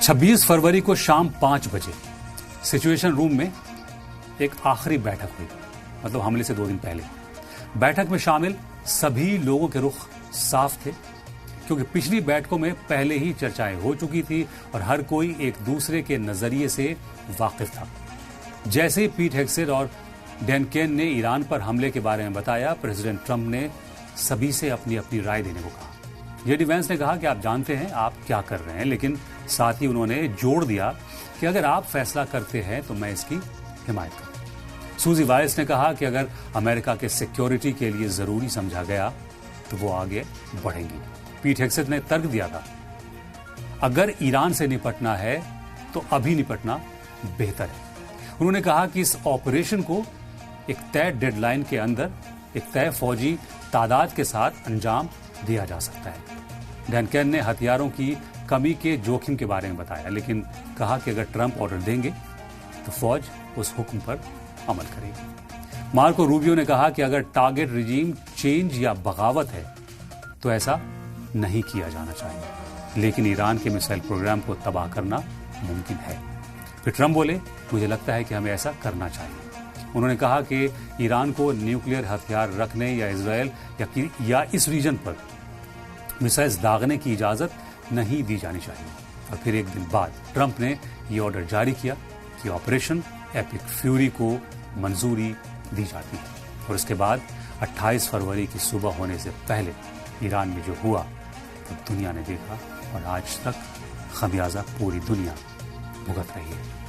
26 फरवरी को शाम 5 बजे सिचुएशन रूम में एक आखिरी बैठक हुई, मतलब हमले से 2 दिन पहले। बैठक में शामिल सभी लोगों के रुख साफ थे, क्योंकि पिछली बैठकों में पहले ही चर्चाएं हो चुकी थी और हर कोई एक दूसरे के नजरिए से वाकिफ था। जैसे ही पीट हेग्सेट और डैन केन ने ईरान पर हमले के बारे में बताया, प्रेसिडेंट ट्रंप ने सभी से अपनी अपनी राय देने को कहा। जेडी वेंस ने कहा कि आप जानते हैं आप क्या कर रहे हैं, लेकिन साथ ही उन्होंने जोड़ दिया कि अगर आप फैसला करते हैं तो मैं इसकी हिमायत करूं। सूजी वाइस ने कहा कि अगर अमेरिका के सिक्योरिटी के लिए जरूरी समझा गया तो वो आगे बढ़ेंगी। पीट हेग्सेट ने तर्क दिया था, अगर ईरान से निपटना है तो अभी निपटना बेहतर है। उन्होंने कहा कि इस ऑपरेशन को एक तय डेडलाइन के अंदर एक तय फौजी तादाद के साथ अंजाम दिया जा सकता है। डैन केन ने हथियारों की कमी के जोखिम के बारे में बताया, लेकिन कहा कि अगर ट्रंप ऑर्डर देंगे तो फौज उस हुक्म पर अमल करेगी। मार्को रूबियो ने कहा कि अगर टारगेट रिजीम चेंज या बगावत है तो ऐसा नहीं किया जाना चाहिए, लेकिन ईरान के मिसाइल प्रोग्राम को तबाह करना मुमकिन है। फिर ट्रंप बोले, मुझे लगता है कि हमें ऐसा करना चाहिए। उन्होंने कहा कि ईरान को न्यूक्लियर हथियार रखने या इजरायल या इस रीजन पर मिसाइल्स दागने की इजाजत नहीं दी जानी चाहिए। और फिर एक दिन बाद ट्रंप ने यह ऑर्डर जारी किया कि ऑपरेशन एपिक फ्यूरी को मंजूरी दी जाती है। और उसके बाद 28 फरवरी की सुबह होने से पहले ईरान में जो हुआ तो दुनिया ने देखा और आज तक खमियाजा पूरी दुनिया भुगत रही है।